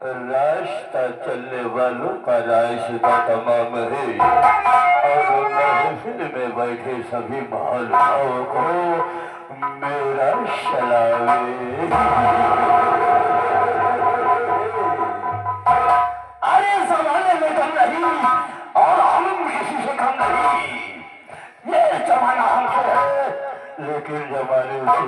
रास्ता चलने वालों का रास्ता तमाम है और महफिल में बैठे सभी महानुभावों को मेरा सलाम। अरे जमाने में दम नहीं और हम किसी से कम नहीं। ये जमाना हमसे है लेकिन जमाने से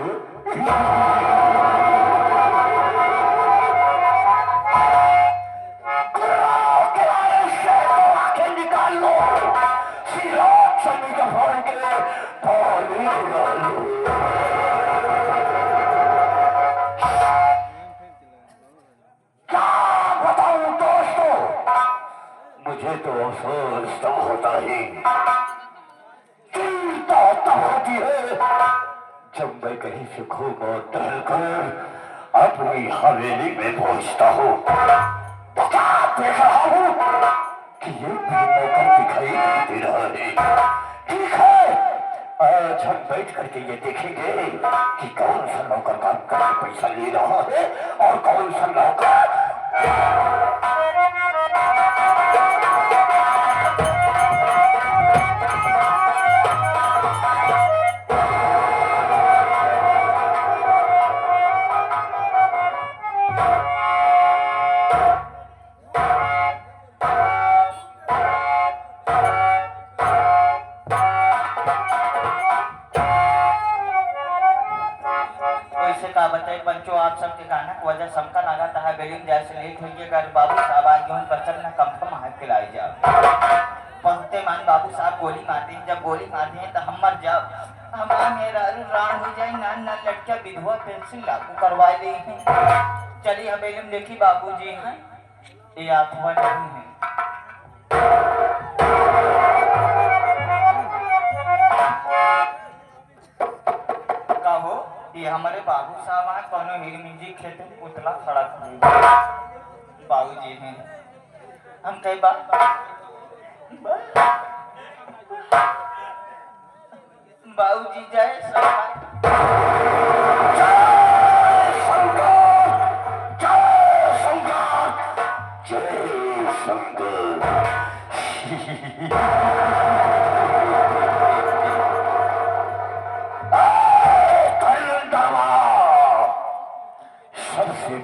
मुझे तो अफसोस तब होता है, चिंता तब होती है जब मैं कहीं से घूम और टहल कर अपनी हवेली में पहुंचता हूँ तो क्या देख रहा हूँ कि ये भी नौकर दिखाई नहीं दे रहा है। ठीक है, आज हम बैठ करके ये देखेंगे कि कौन सा नौकर काम करके पैसा ले रहा है और कौन सा नौकर बताए पंचो आप सबके गाना वजह समका लगाता है बेलिंग जैसे लेट हुई अगर बाबू साहब आज यूं बच्चन ना कम हाथ खिलाई जा पहुंचते मान बाबू साहब गोली मारते हैं। जब गोली मारते हैं तो हम मर जाओ हमारा मेरा राण हो जाए ना ना लड़किया विधवा पेंशन लागू करवा दी है। चलिए हवेली में देखी बाबू जी हैं ये आत्मा नहीं है। ये हमारे बाबू साहब हैं कौनो हिरमिंजी खेत में पुतला खड़ा कर बाबू जी हैं। हम कई बार बाबू जी जाए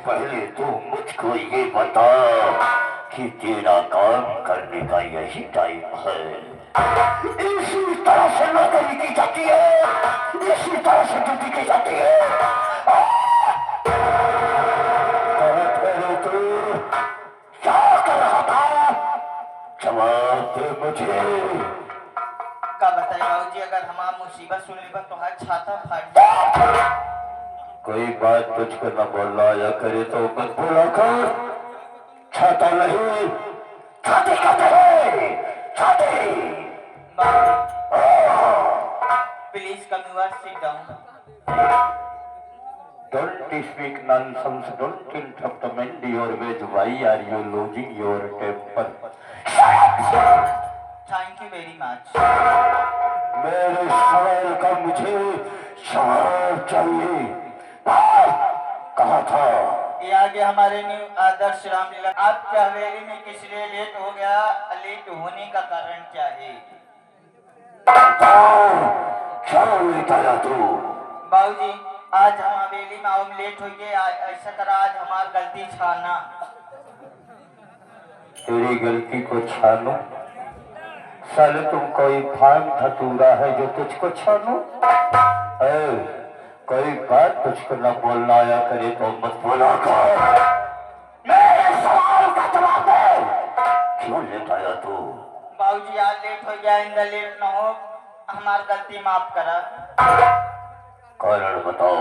पहले तो मुझको ये बता कि तेरा काम करने का यही टाइम है। इसी तरह से नौकरी की जाती है, इसी तरह से ड्यूटी की जाती है। तो क्या कर रहा था जवाब दे मुझे। का बताइए बाबू जी अगर हमारा मुसीबत सुन ले तो हर छाता फाट जाए। कोई बात तुझको न बोलना या करे तो मत बोला कर। छाता नहीं छाती कहते हैं छाती। Please come you are sit down. Don't speak nonsense. Don't interrupt me. Your way. Why are you losing your temper? Thank you very much. मेरे सवाल का मुझे जवाब चाहिए। कहा था ये आगे हमारे न्यू आदर्श रामलीला आपके हवेली में किस लिए लेट हो गया लेट होने का कारण क्या है। क्या बताया तू बाबूजी आज हम हवेली में हम लेट हो गए ऐसा करा आज हमारी गलती छाना। तेरी गलती को छानो साले तुम कोई फार्म धतूरा है जो तुझको छानो। कोई बात तुझको न बोलना आया करे तो मत बोला कर। मेरे सवाल का जवाब दे। क्यों लेट आया तू। बाबूजी आज लेट हो गया इंदा लेट न हो हमारी गलती माफ करा। कारण बताओ।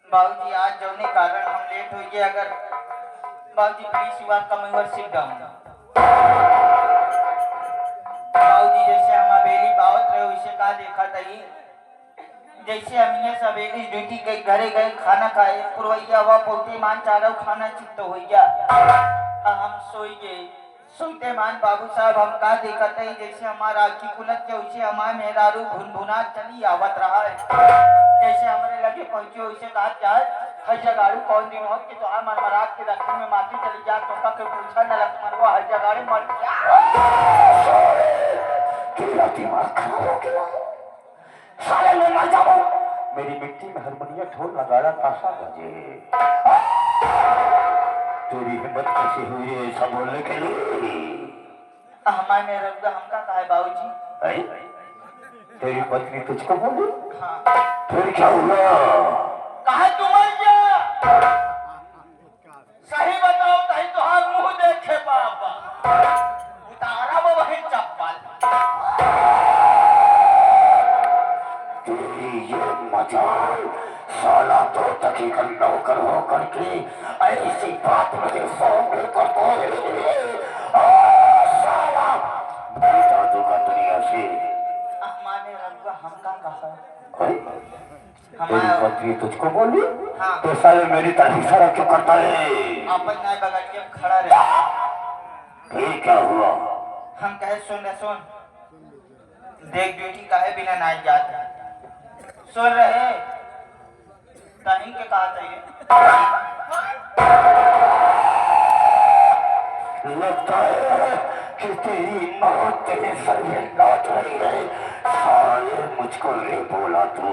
बाबूजी आज जौने कारण हम लेट हो गए अगर बाबूजी please you are come your sit down. बाबूजी जैसे हम हवेली बावत रहे वैसे कहा देखा था जैसे हमने सवेली ड्यूटी के घरे गए खाना खाए पुरवैया हुआ पौते मान चारों खाना चित्त हो गया हम सोई गए। सोते मान बाबू साहब हम का देखते हैं जैसे हमारा आखी कुलत के उसे हमारे मेहरारू भुन भुना चली आवत रहा है। जैसे हमारे लगे पहुंचे वैसे कहा जाए हर जगाड़ू कौन दिन हो कि तो आ मरमरात के रखने में माटी चली जा तो का के पूछा न लग मरवा हर जगाड़ू मर गया। तेरा दिमाग खराब हो गया साले मैं मर जाऊं। मेरी मिट्टी में हारमोनिया ढोल नगाड़ा ताशा बजे। तेरी हिम्मत कैसी हुई है ऐसा बोलने के लिए? हमारे रब्बा हमका कहा है बाबूजी। तेरी पत्नी तुझको बोली? हाँ। फिर क्या हुआ? कहा तू मर गया? सही बताओ कहीं तो हाँ मुंह देखे पापा उतारा वो वही चप्पल। तेरी ये मजाल साला तो तकी का नौकर हो करके ऐसी बात मुझे सामने करता है। साला बेटा तू का दुनिया से हमारे रब्बा हमका कहा तेरी पत्नी तुझको बोली? हाँ। तो साले मेरी तरफ इशारा क्यों करता है? अपन ना बगल के खड़ा रहे। फिर क्या हुआ? हम कहे सुन देख ड्यूटी काहे बिना नाई जाते सुन रहे टाइम के कहा चाहिए। लगता है कि तेरी मौत तेरे सर में लौट रही है। साले मुझको ले बोला तू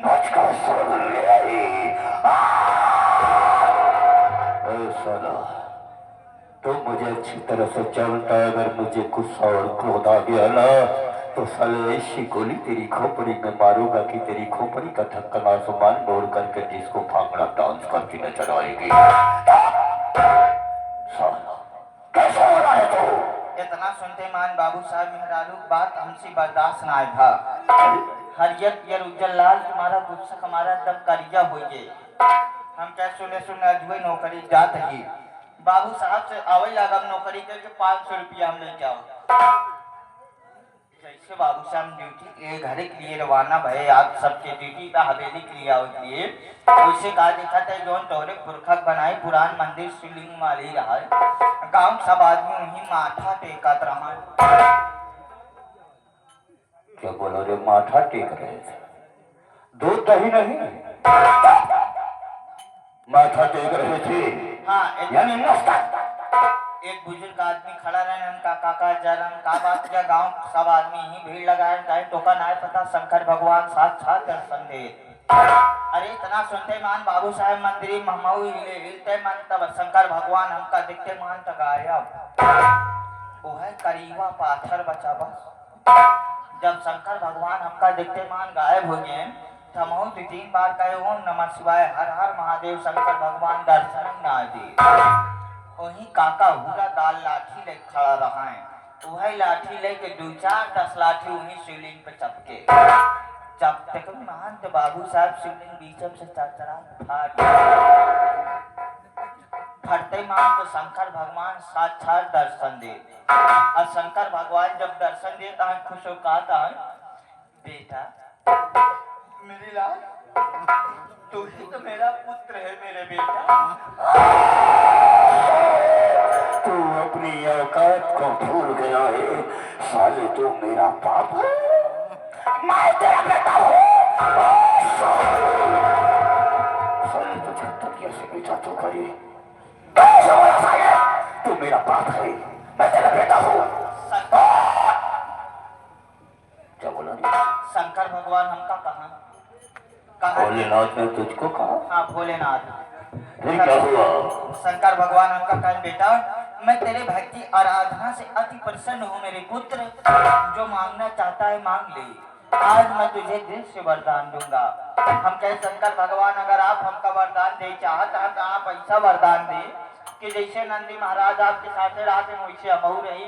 मुझको सुन ले आई। साला तो मुझे अच्छी तरह से जानता है अगर मुझे गुस्सा और क्रोध आ गया ना तो साले ऐसी गोली तेरी खोपड़ी में मारूंगा कि तेरी खोपड़ी का ढक्कन आसमान मोड़ करके जिसको भांगड़ा डांस करती नजर आएगी। साला कैसे हो रहा है तू? इतना सुनते मान बाबू साहब मेहरारू बात हमसे बर्दाश्त ना था। हरियत ये उज्जवल लाल तुम्हारा गुस्सा हमारा तब करिया हो गए। हम क्या सुने अजुए नौकरी जात ही बाबू साहब से आवई लागम नौकरी करके 500 रुपया हम ले जाओ। जैसे बाबू साहब ड्यूटी के घर के लिए रवाना भये आप सबके ड्यूटी पे हवेली के लिए आओ लिए वैसे कहा देखा था जो तोरे पुरखा बनाए पुरान मंदिर शिवलिंग माली रहा है गांव सब आदमी वही माथा टेकत रहा। क्या बोला रे? माथा टेक रहे थे? दूध दही नहीं माथा टेक रहे थे? हाँ यानी नाश्ता। एक बुजुर्ग आदमी खड़ा रहे उनका काका जरम का बात किया गांव सब आदमी ही भीड़ लगाए चाहे टोकन आए पता शंकर भगवान साक्षात दर्शन दे। अरे इतना सुनते मान बाबू साहब मंदिरी महमाऊ हिलते मन तब शंकर भगवान हमका दिखते मान तक गायब वो है करीबा पाथर बचा बस। जब शंकर भगवान हमका दिखते मान गायब हो गए तमहो 3 बार कहे ओम नमः शिवाय हर हर महादेव शंकर भगवान दर्शन ना दे। वही काका हुरा दाल लाठी ले खड़ा रहा है वही लाठी लेके 2-4-10 लाठी वही शिवलिंग पे चपके चपते को मान तो बाबू साहब शिवलिंग बीचम से चरचरा फटते मान तो शंकर भगवान साक्षात दर्शन दे। और शंकर भगवान जब दर्शन देता है खुश हो कहता है बेटा मेरी लाल तू ही तो मेरा पुत्र है मेरे बेटा। तू अपनी औकात को भूल गया है साले तू मेरा बाप है मैं तेरा बेटा हूँ। साले तुझे दुनिया से बेटा तो करे कैसे बोला साले? तू मेरा बाप है मैं तेरा बेटा हूँ। क्या बोला? शंकर भगवान हमका कहा भोलेनाथ ने तुझको कहा? हाँ भोलेनाथ। फिर क्या हुआ? शंकर भगवान हमका कहा बेटा मैं तेरे भक्ति आराधना से अति प्रसन्न हूँ मेरे पुत्र जो मांगना चाहता है मांग ले आज मैं तुझे दिल से वरदान दूंगा। हम कहे शंकर भगवान अगर आप हमका वरदान दे चाहता है तो आप ऐसा वरदान दे कि जैसे नंदी महाराज आपके साथ रहते वैसे अमऊ रही।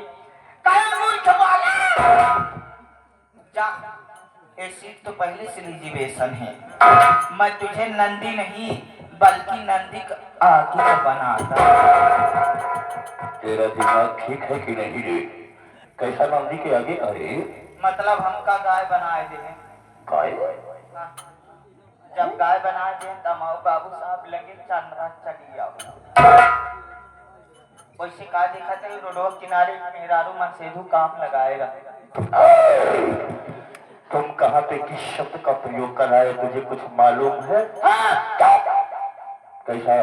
मूर्ख वाला जा ये सीट तो पहले से रिजर्वेशन है मैं तुझे नंदी नहीं बल्कि नंदी आगे बनाता। तेरा दिमाग ठीक है कि नहीं रे? कैसा नंदी के आगे? अरे मतलब हमका गाय बनाए दे गाय? हाँ। जब गाय बनाए दे तब बाबू साहब लगे चंद्रा चली आओ वैसे कहा देखा था रोडों किनारे मेहरारू मन सेधु काम लगाएगा। तुम कहाँ पे किस शब्द का प्रयोग कर रहा है तुझे कुछ मालूम है? कैसा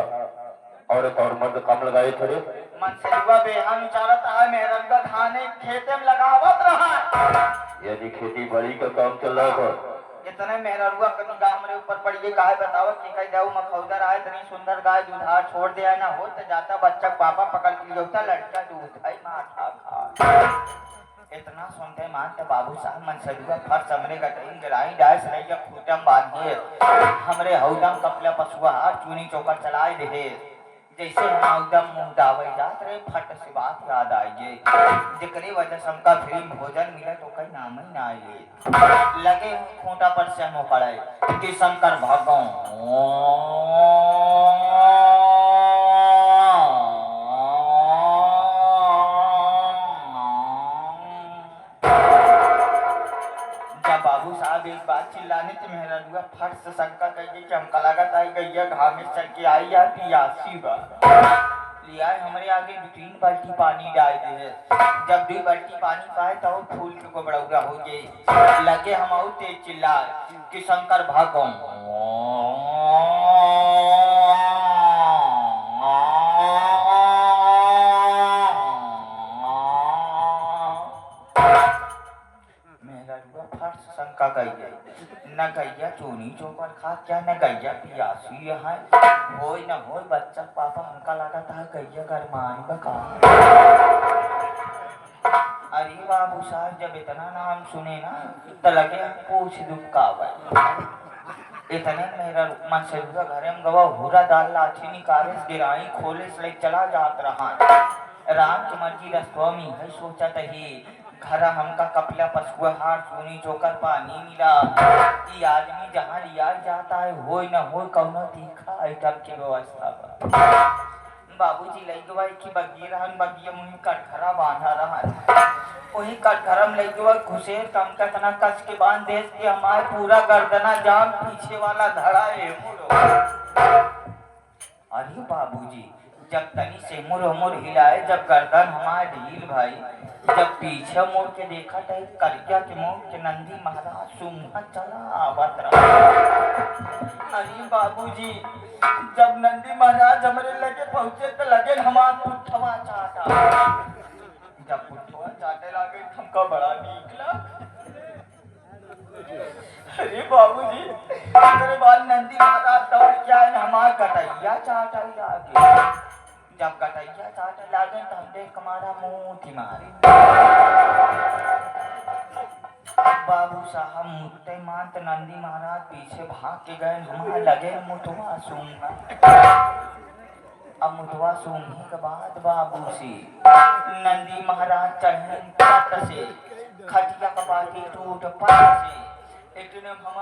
औरत और मर्द काम लगाए थे? मन से हुआ बेहा विचारत है मेहरनगा धाने खेते में लगावत रहा। यदि खेती बाड़ी का काम चल रहा था इतने मेहररुआ कभी गाय हमरे ऊपर पड़ी गाय बतावत कि कई दाऊ मखौदर आए इतनी सुंदर गाय दूधार छोड़ दिया ना हो तो जाता बच्चा पापा पकड़ के लिया लड़का दूध है माथा खा। इतना सुनते मान तो बाबू साहब मन सदुआ फर समरे गटई गिराई डाइस रही जब खूटम बांधिए हमरे हौदम कपला पशुआ हार चूनी चौकर चलाए दे जैसे हम एकदम मुंह दावे जात रहे फट से बात याद आई जिकरी वजह से हमका फ्री भोजन मिला तो कहीं नाम ही ना आए लगे खूंटा पर से हम पड़े कि शंकर भगवान बाबू साहब एक बात चिल्लाने तो मेरा दुआ फट से शंका कहिए कि हमका लागत आई गैया घाम में चल के आई या पियासी बा लिया हमारे आगे 2-3 बाल्टी पानी डाल दे जब 2 बाल्टी पानी पाए तो फूल के गोबड़ौरा हो गए लगे हम और तेज चिल्ला कि शंकर भगवान शंका गैया न गैया चोनी चौकर खा क्या न गैया पियासी है हो न हो बच्चा पापा हमका लगा था गैया गरमान का काम। अरे बाबू साहब जब इतना नाम सुने ना तो लगे हम पूछ दुखा इतने मेरा मन से घर में गवा हुरा दाल लाठी निकाले गिराई खोले से चला जात रहा राम की मर्जी रस्वामी है सोचा ही घर हमका कपला पशुआ हार चूनी चोकर पानी मिला ये आदमी जहाँ लिया जाता है हो न हो कौनो तीखा आइटम की व्यवस्था बाबूजी लई गवा की बगी रहन बगिया मुही कटघरा बांधा रहा वही कटघरम लई गवा घुसे कम का तना कस के बांध देश के हमारे पूरा गर्दना जाम पीछे वाला धड़ा है अरे बाबूजी जब तनी से मुर हिलाए जब गर्दन हमारे ढील भाई जब पीछे मुड़ के देखा तो करिया के मुंह के नंदी महाराज सुम्हा चला आवत रहा। अरे बाबूजी जब नंदी महाराज हमारे लगे पहुंचे तो लगे हमारा पुठवा चाटा जब पुठवा चाटे लगे हमका बड़ा निकला। अरे बाबूजी मेरे बाद नंदी महाराज दौड़ के आए हमारा कटैया चाटा लागे जब कटैया चाटे लागे तो हम देख हमारा मुंह थी मारे बाबू साहब मुत्ते मांत नंदी महाराज पीछे भाग के गए हमारे लगे मुतवा सूंघा अब मुतवा सूंघने के बाद बाबू सी नंदी महाराज चढ़े पट से खटिया कपाटी टूट पट से लेकिन हम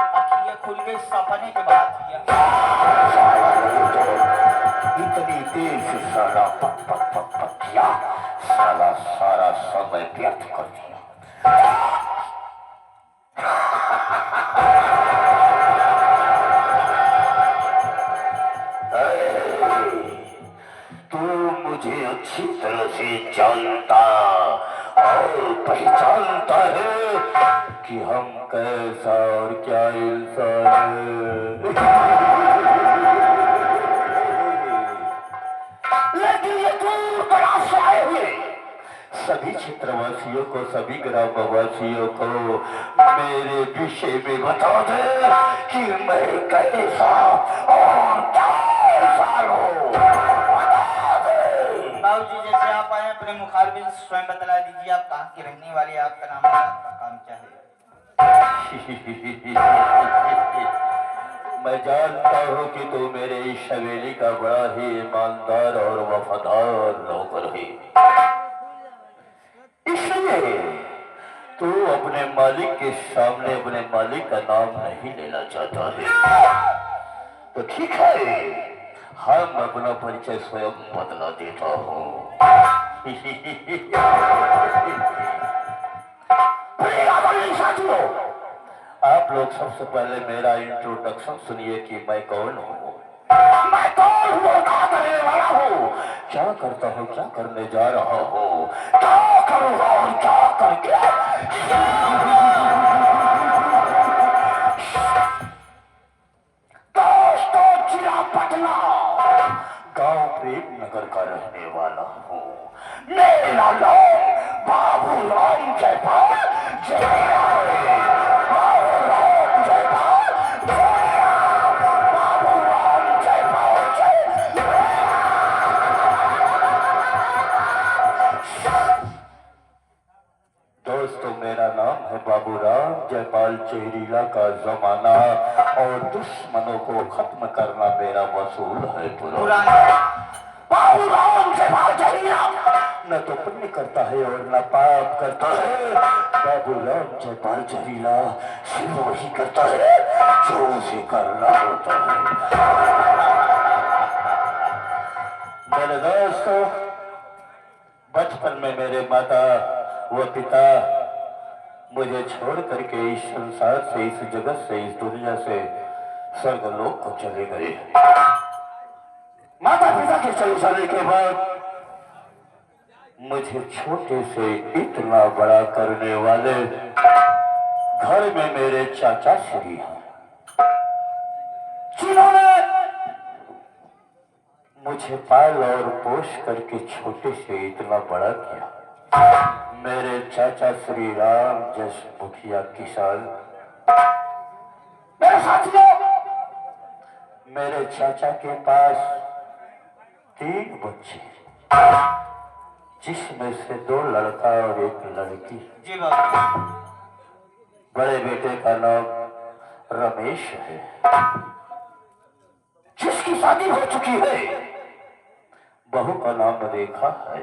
अखियां खुल गई सपने के बाद इतनी देर से सारा पट किया साला सारा समय व्यर्थ कर दिया। तू मुझे अच्छी तरह से जानता और पहचानता है कि हम कैसा और क्या इंसान लेकिन ये दूर दराज से आए हुए सभी क्षेत्रवासियों को सभी ग्रामवासियों को मेरे विषय में बता दे कि मैं कैसा और कैसा हूँ। बाबूजी जैसे आप आए अपने मुखारबिन स्वयं बतला दीजिए आप कहाँ के रहने वाले आपका नाम आपका काम क्या है। मैं जानता हूँ कि तू मेरे इस हवेली का बड़ा ही ईमानदार और वफादार नौकर है इसलिए तू अपने मालिक के सामने अपने मालिक का नाम नहीं लेना चाहता है तो ठीक है हम अपना परिचय स्वयं बदला देता हूँ। साथियों आप लोग सबसे पहले मेरा इंट्रोडक्शन सुनिए कि मैं कौन हूँ। मैं कौन हूँ क्या करने वाला हूँ क्या करता हूँ क्या करने जा रहा हूँ क्या करूँगा और क्या करके दोस्तों चिरापन प्रेमनगर का रहने वाला हूँ। मेरा नाम बाबू राम जयपाल जयपाल बाबू राम जयपाल बाबू राम जयपाल दोस्तों, मेरा नाम है बाबूराम जयपाल। जहरीला का जमाना और दुश्मनों को खत्म करना मेरा वसूल है पुराना। बाबूराम जयपाल जहरीला न तो पुण्य करता है और न पाप करता है। बाबूराम जयपाल जहरीला सिर्फ वही करता है जो उसे करना होता है। मेरे दोस्तों, बचपन में मेरे माता वो पिता मुझे छोड़ करके इस संसार से, इस जगत से, इस दुनिया से स्वर्गलोक को चले गए। माता पिता के चले जाने के बाद मुझे छोटे से इतना बड़ा करने वाले घर में मेरे चाचा श्री हैं, जिन्होंने मुझे पाल और पोष करके छोटे से इतना बड़ा किया। मेरे चाचा श्री राम जस मुखिया किसान। मेरे साथियों, मेरे चाचा के पास 3 बच्चे, जिसमें से 2 लड़का और 1 लड़की। जी बाबू। बड़े बेटे का नाम रमेश है, जिसकी शादी हो चुकी है। बहू का नाम रेखा है।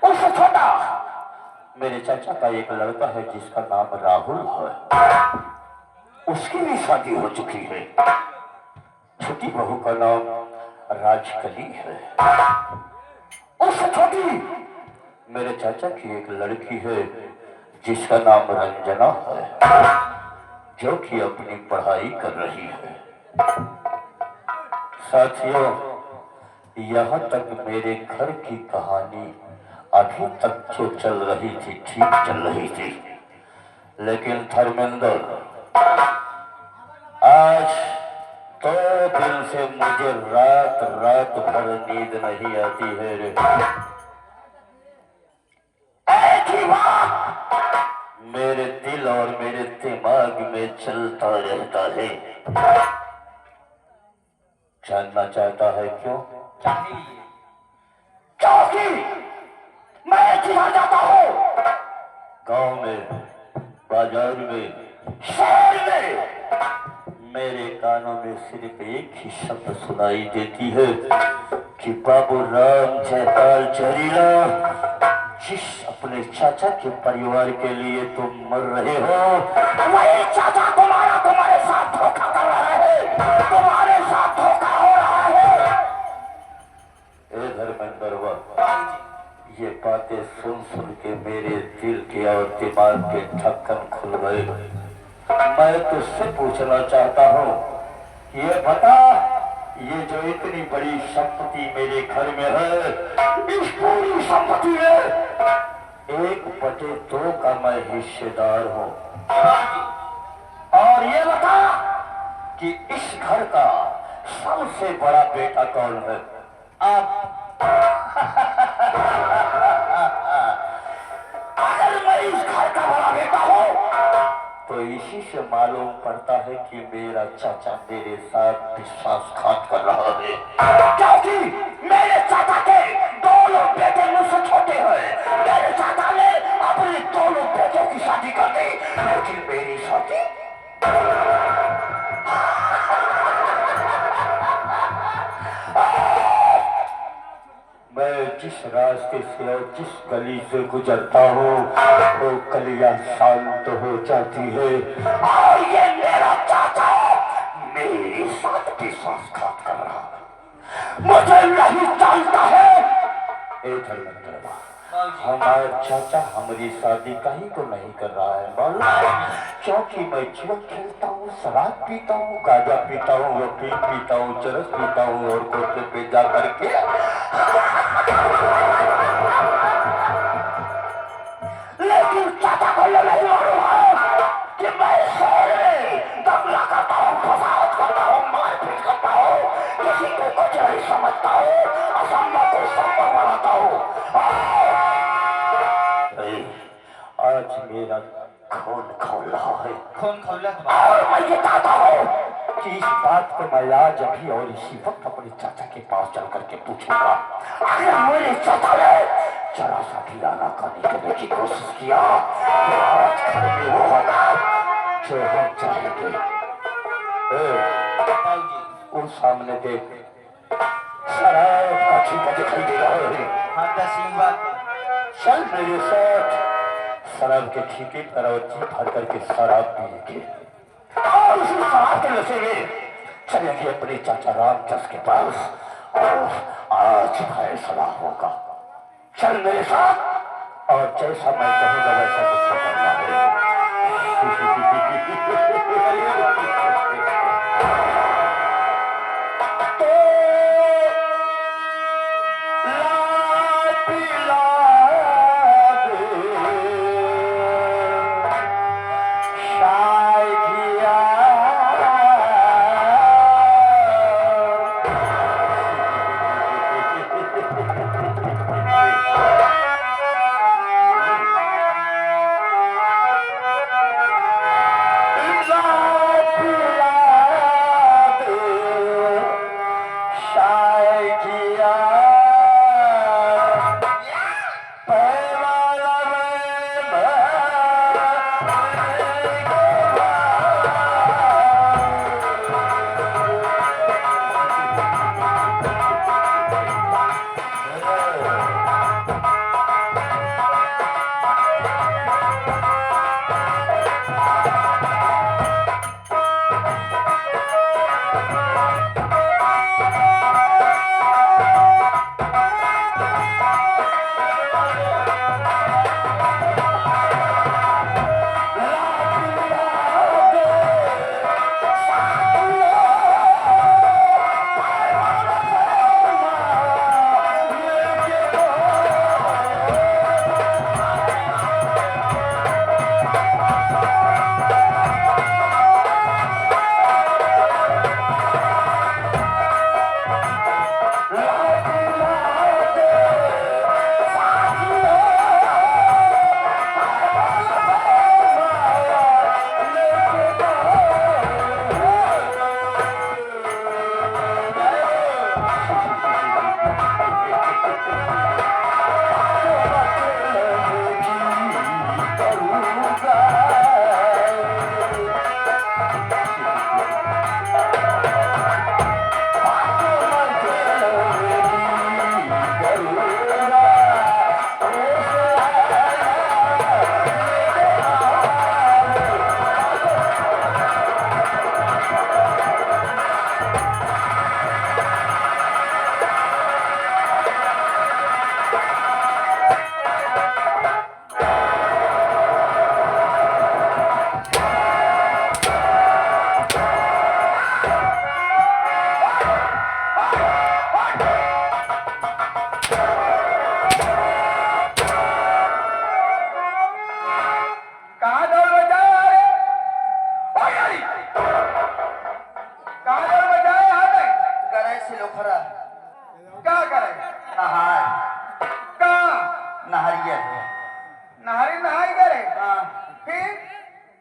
उससे छोटा मेरे चाचा का एक लड़का है जिसका नाम राहुल है, उसकी भी शादी हो चुकी है। छोटी बहू का नाम राजकली है। उससे छोटी मेरे चाचा की एक लड़की है जिसका नाम रंजना है, जो कि अपनी पढ़ाई कर रही है। साथियों, यहाँ तक मेरे घर की कहानी अभी तक जो चल रही थी ठीक चल रही थी, लेकिन धर्मेंद्र, आज 2 दिन से मुझे रात रात भर नींद नहीं आती है रे। एक ही बात मेरे दिल और मेरे दिमाग में चलता रहता है। जानना चाहता है क्यों? चाहिए। क्योंकि मैं जिधर जाता हूँ, गांव में, बाजार में, शहर में, मेरे कानों में सिर्फ एक ही शब्द सुनाई देती है कि बाबूराम जयपाल जहरीला, जिस अपने चाचा के परिवार के लिए तुम मर रहे हो, वही चाचा तुम्हारे साथ धोखा कर रहा है, तुम्हारे साथ धोखा हो रहा है। ए धर्मेंद्र, ये बातें सुन सुन के मेरे दिल के और दिमाग के ढक्कन खुल गए। मैं तुझसे पूछना चाहता हूँ, ये बता, ये जो इतनी बड़ी संपत्ति मेरे घर में है, इस पूरी संपत्ति में 1/2 का मैं हिस्सेदार हूँ। और ये बता कि इस घर का सबसे बड़ा बेटा कौन है? आप। अगर मैं इस घर का बड़ा बेटा हूँ, तो इसी से मालूम पड़ता है कि मेरा चाचा मेरे साथ विश्वासघात कर रहा है, क्योंकि मेरे चाचा के 2 बेटे मुझसे छोटे हैं। मेरे चाचा ने अपने 2 बेटों की शादी कर दी, लेकिन मेरी शादी मैं जिस रास्ते से और जिस गली से गुजरता हूँ, वो गलियां शांत हो जाती है। और ये मेरा चाचा मेरे साथ विश्वासघात कर रहा है, मुझे नहीं जानता है। ए धर्मेंद्र, हमारा चाचा हमारी शादी कहीं को नहीं कर रहा है, मालूम? क्योंकि मैं जुआ खेलता हूँ, शराब पीता हूँ, गांजा पीता हूँ, अफीम पीता हूँ, चरस पीता हूँ और कोटे पे जा करके लेकिन चाचा को ये नहीं मालूम है कि मैं शहर में दंगा करता हूँ, फसाद करता हूँ, मारपीट करता हूँ, किसी को कुछ नहीं समझता हूँ, असंभव को संभव बनाता हूँ। आज मेरा खून खोल रहा है। खून खौला और मैं ये चाहता हूँ कि इस बात को मैं आज अभी और इसी वक्त अपने चाचा के पास चल करके पूछूंगा। अगर मेरे चाचा ने जरा सा भी आना करने करने की कोशिश किया तो आज घर में वो होगा जो हम चाहेंगे। वो सामने देख, शराब का ठेका दिखाई दे रहा है। हाँ दसवीं बात चल मेरे साथ शराब के ठीके पर और जी भर करके शराब पिएंगे और उसी शराब के नशे में चलेंगे अपने चाचा रामचंद्र के पास और आज फैसला होगा। चल मेरे साथ और जैसा मैं कहूँगा वैसा कुछ करना है।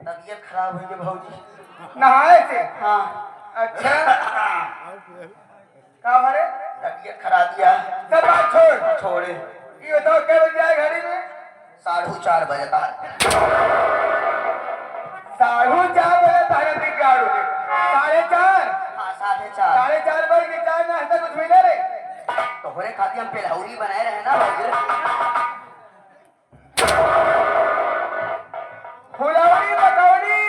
तबीयत खराब हुई है भौजी। नहाए थे? हाँ। अच्छा का भरे तबीयत खराब दिया। सब बात छोड़ छोड़े ये बताओ क्या बजे आए घड़ी में? 4:30 बजे तक। 4:30 बजे तारे दिन का 4:30? हाँ 4:30। 4:30 बजे के चाय नाश्ता कुछ मिले रे? तोहरे खातिर हम पेलहौरी बनाए रहे ना भौजी। फुलौरी पकौड़ी।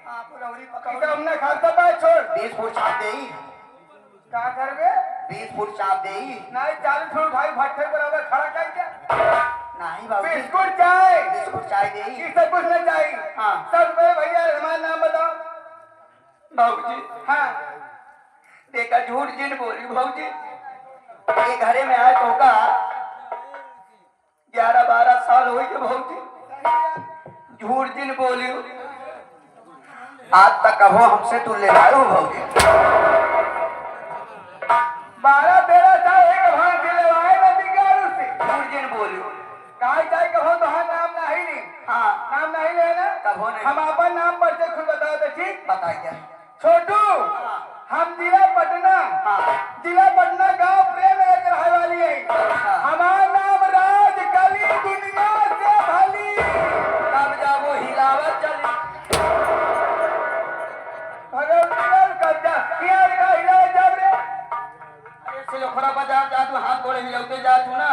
हाँ फुलौरी इसे पकौड़ी। हमने खाता बात छोड़ 20 फुट चाप देई। का करबे? 20 फुट चाप देई। नहीं 40 फुट भाई भट्टे बराबर खड़ा कर क्या? नहीं बाबू बिस्कुट चाय 20 फुट चाय देई। ये सब कुछ नहीं चाहिए। हाँ। सब में भैया हमारा नाम बताओ। भौजी हाँ देखा झूठ जिन बोली भौजी। ये घरे में आए तो का 11-12 साल हो गए भौजी। झूठ जिन बोली आज तक कहो हमसे तू ले आयो भौजी। 12-13 साल एक भान से लेवाए ना बिगाड़ू से मुर्जिन बोलियो कहा जाए कहो तो हाँ नाम नहीं ली हाँ नाम नहीं लेना कहो नहीं हम अपन नाम पर से खुद बताओ तो ठीक बताइए छोटू हम जिला पटना जिला पटना गांव प्रेम एक रहे वाली है हमारा नाम राज कली दुनिया से भली तब जाबो हिलावत चली भगवान कब्जा किया का हिला जब रे अरे से लोखरा बाजार जा तू हाथ गोड़े हिलाते जा तू ना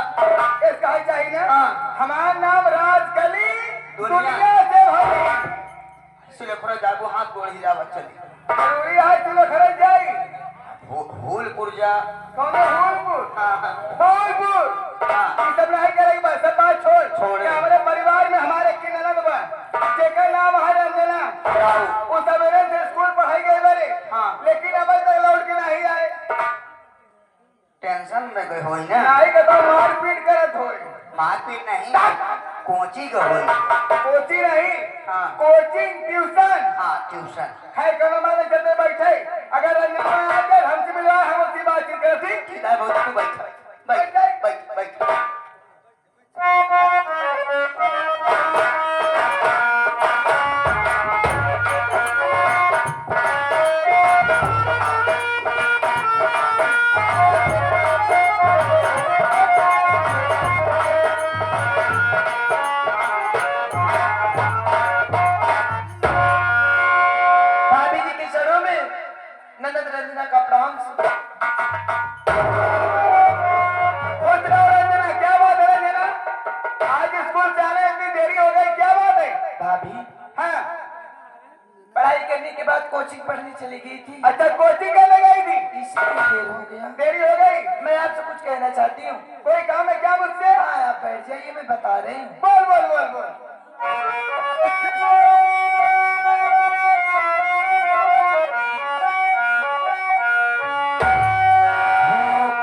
इसका चाहिए ना हाँ। हमारा नाम राज कली दुनिया से भली से लोखरा जाबो हाथ गोड़े हिलावत चली जरूरी है तुलो खरच जाई फूलपुर जा कौन है फूलपुर हाँ फूलपुर ये सब नहीं करेगी बस सब बात छोड़ कि हमारे परिवार में हमारे की ननद बा जेकर नाम है रंजना वो सवेरे से स्कूल पढ़ाई गई बारे हाँ। लेकिन अब तक लौट के नहीं आए टेंशन में गए होई ना नहीं का तो मारपीट करत होए मारपीट नहीं कोची का होई कोचिंग नहीं हाँ। कोचिंग ट्यूशन हाँ ट्यूशन है कौन माने चलते बैठे अगर रंजना आकर हमसे मिलवा हम उसकी बातचीत करती ठीक है बहुत तू बैठ बैठ बैठ बैठ भाभी जी के चरणों में ननद रंजना का प्रणाम खुश रहो रंजना क्या बात है रंजना आज स्कूल से आने इतनी देरी हो गई क्या बात है भाभी हाँ पढ़ाई करने के बाद कोचिंग पढ़ने चली गई थी अच्छा कोचिंग करने गई थी इसलिए देर हो गया देरी हो गई मैं आपसे कुछ कहना चाहती हूँ कोई काम है क्या मुझसे हाँ आप बैठ जाइए मैं बता रही हूँ बोल बोल बोल बोल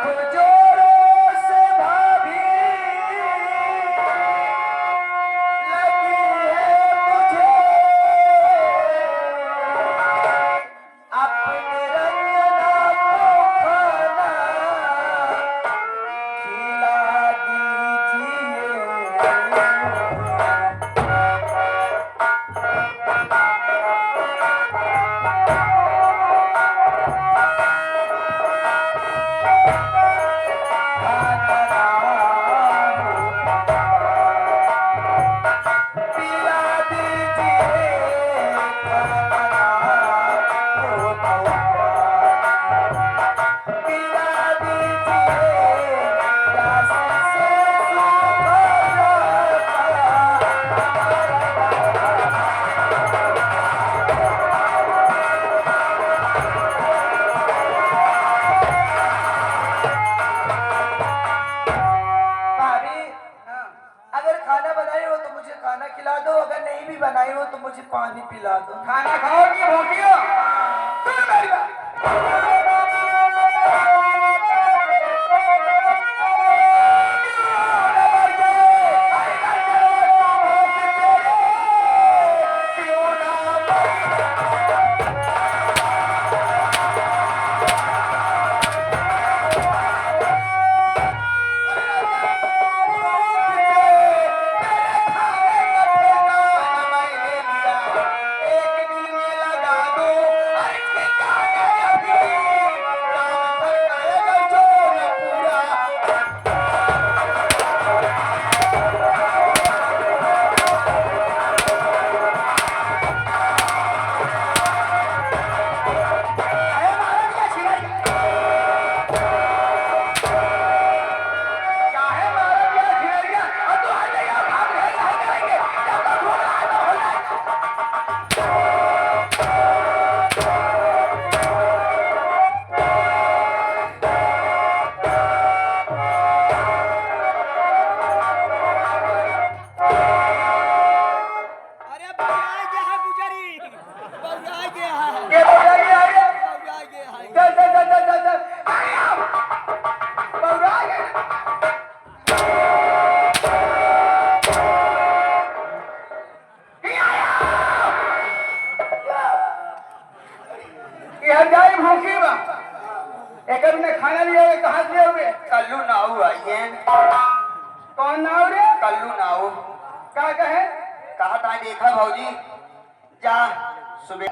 जोरों से भाभी लगी है मुझे अपने रंजना को खाना खिला दीजिए नाऊ आइए। कौन नाव रे? कल्लू नाऊ। का कहे? कहा था देखा भौजी जा सुबह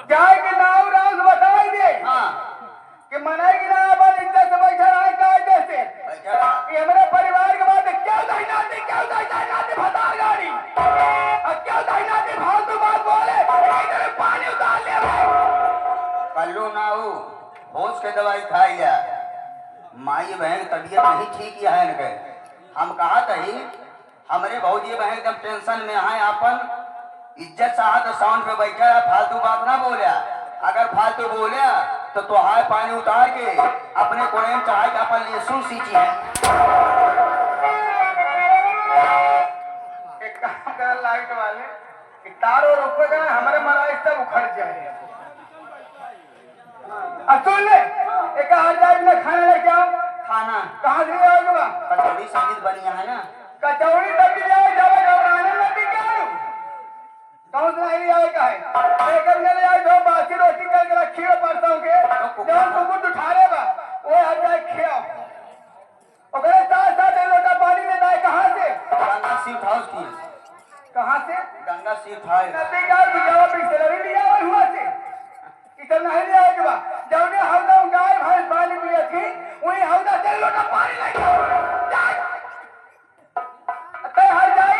जाए के नाव राउस बताई दे हाँ कि मनाई की ना अपन इज्जत से बैठा रहे का जैसे कि हमारे परिवार के बाद क्या दाइनाती फटा गाड़ी और क्या दाइनाती फालतू बात बोले इधर पानी उतार ले कल्लू नाऊ होश के दवाई खाई जा माई बहन तबीयत नहीं ठीक है इनके हम कहा तही हमारे भौजी बहन एकदम टेंशन में है अपन इज्जत साहब साउंड पे बैठा है फालतू बात ना बोलिया अगर फालतू बोलिया तो तुहार पानी उतार के अपने कोने में चढ़ा के अपन लहसुन सींची है। एक काम कर लाइट वाले कि तारों रुक गए हमारे मराई सब उखड़ जाए सुन ले एक हजार में खाना लेके आओ खाना कहाँ से आओगे बा कचौड़ी सब्जी बढ़िया है ना कचौड़ी सब्जी ले आओ जाओ घबराने लगी क्या कौन सा नहीं आए का है लेकर ले आए दो बासी रोटी करके रखी हो परसों के जब कुकुर उठा ले बा वो आ जाए खियाओ ओकरे साथ साथ एक लोटा पानी में दाए कहाँ से गंगा स्वीट हाउस की कहाँ से गंगा स्वीट हाउस नदी का बिजावा बिस्लरी लिया हुआ से इतना नहीं लिया के बा जब ने हम लोग गाय भैंस पानी पिए थी वही हम लोग लोटा पानी लेके जाए अतः हर जाए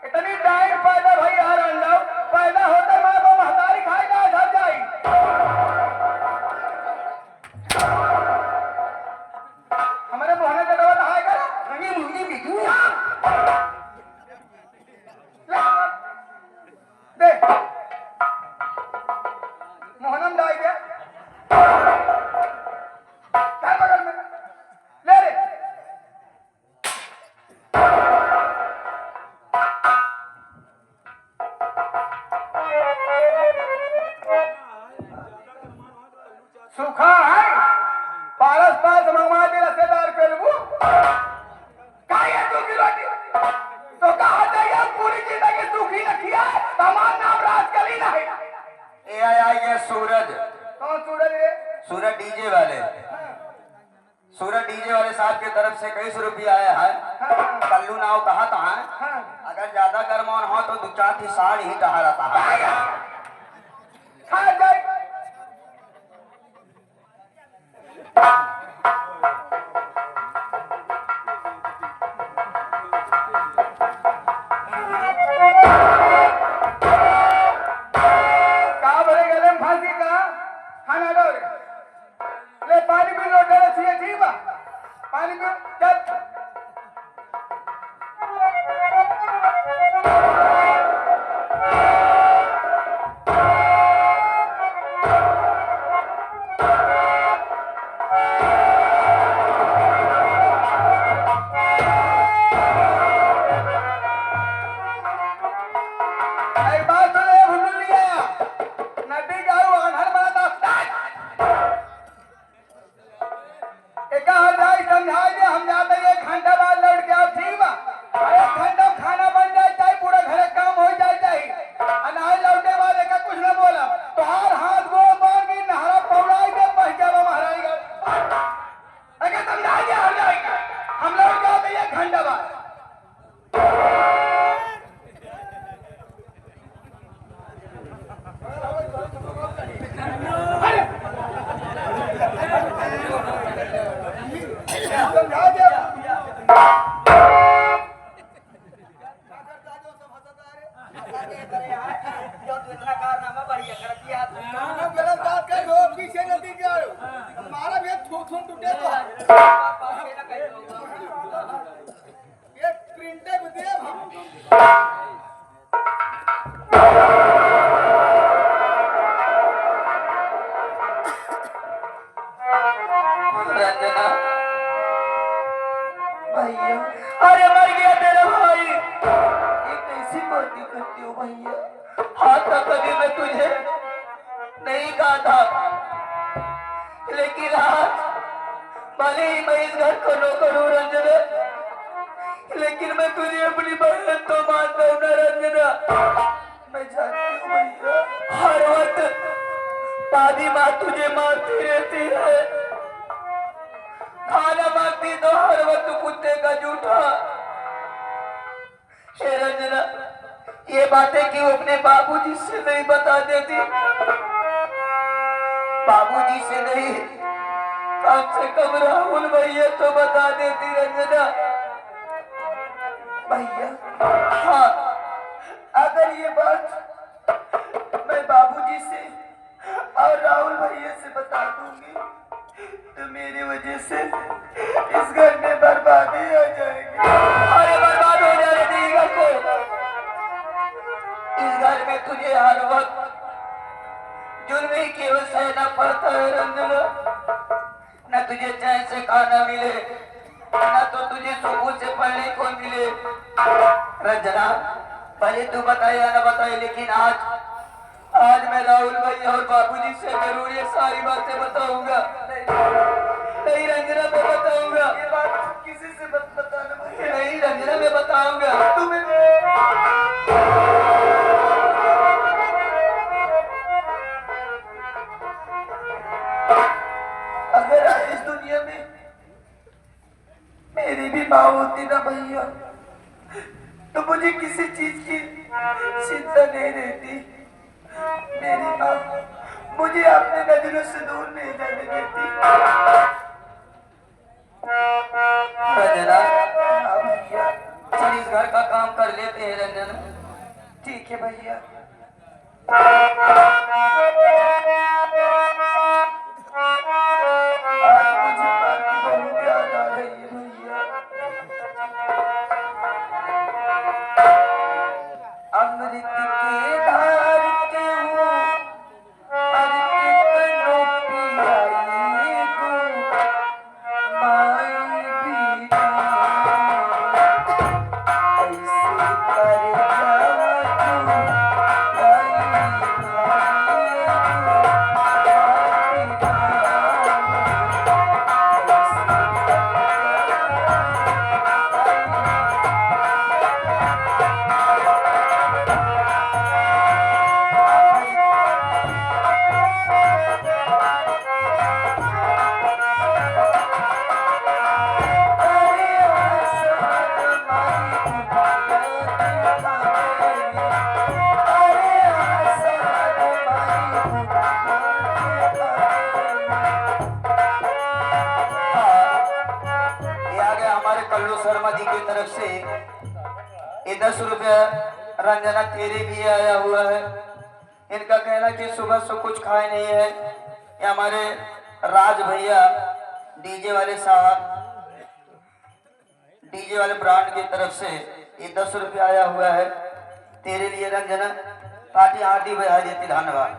इतनी टाइम पैदा भाई हर अंडा पैदा होते माँ को महतारी खाएगा घर जाए हमारे मोहने का दवा नहाएगा मुझे मुझे बिजू दे मोहनम डाल दे क्या बगल में ले रे सूखा है पारस पास मंगवा दे रसेदार पेलबू खाइए सूखी रोटी तो कहा जाइए पूरी जिंदगी सूखी रखी है तमाम नाम राजकली नहीं ये सूरज कौन सूरज रे सूरज डीजे वाले साहब की तरफ से कई सौ रुपया आया है कल्लू नाव कहा था अगर ज्यादा गर्मान हो तो 2-4 साड़ी ही टहा रहता है खा जाए कहाँ भरे गले में फांसी कहाँ खाना दो ले पानी पी लो डरे चाहिए ठीक बा पानी पी चल एक बात सुन ले भुल्लू लिया नदी का अनहर बना था एक हजार समझा दे हम जाते 1 घंटा बाद लौट के आओ ठीक बा 1 घंटा में खाना बन जाए चाहे पूरा घर काम हो जाए चाहिए अनाज लौटे बाद एक कुछ न बोला तो हर हाथ गोड़ बांध के नहरा पौड़ाई दे बह जावा महारानी का अगर समझा दिया हो जाएगा हम लौट के आते 1 घंटा बाद समझा दिया जो तू इतना कारनामा बढ़िया कर दिया गलत बात कर दो पीछे नदी के आयो हमारा भी थूथून टूटे तो ये प्रिंटे को दे हम रंजना भैया अरे मर गया तेरा भाई ये कैसी बातें करती हो भैया हाथ का कभी मैं तुझे नहीं कहा था लेकिन आज भले ही मैं इस घर को नौकर हूँ रंजना लेकिन मैं तुझे अपनी बहन तो मानता हूँ ना रंजना मैं जानती हूँ भैया हर वक्त दादी माँ तुझे मारती रहती है खाना मांगती तो हर वक्त कुत्ते का जूठा। हे रंजना, ये बातें क्यों अपने बाबूजी से नहीं बता देती? बाबूजी से नहीं, कम से कम राहुल भैया तो बता देती रंजना। भैया, हाँ, अगर ये बात मैं बाबूजी से और राहुल भैया से बता दूंगी तो मेरी वजह से इस घर में बर्बादी आ जाएगी। अरे बर्बाद हो जाने देगा को। इस घर में तुझे हर वक्त जुल्म ही केवल सहना पड़ता है रंजना। न तुझे चैन से खाना मिले, न तो तुझे सुकून से पढ़ने को मिले। रंजना, पहले तू बताए या न बताए, लेकिन आज मैं राहुल भाई और बाबूजी से जरूर ये सारी बातें बताऊंगा। नहीं रंजना, मैं बताऊंगा। ये बात किसी से मत बताना। नहीं रंजना, मैं बताऊंगा तुम्हें। अगर आज इस दुनिया में मेरी भी माँ होती ना भैया, तो मुझे किसी चीज की चिंता नहीं रहती। मेरी माँ मुझे अपने नजरों से दूर नहीं जाने देती। रंजना, हाँ भैया, चल इस घर का काम कर लेते हैं रंजना। ठीक है भैया। आज मुझे माँ की बहुत याद आ रही है भैया। अमृत के धार के हो, अमृत नो पियाई को, माई बीना कैसे कर जावा तू, आई भाई कल्लू शर्मा जी की तरफ से ये 10 रुपया रंजना तेरे लिए आया हुआ है। इनका कहना कि सुबह से कुछ खाए नहीं है। ये हमारे राज भैया डीजे वाले साहब, डीजे वाले ब्रांड की तरफ से ये 10 रुपया आया हुआ है तेरे लिए रंजना। पार्टी हार्दिक बधाई देती, धन्यवाद।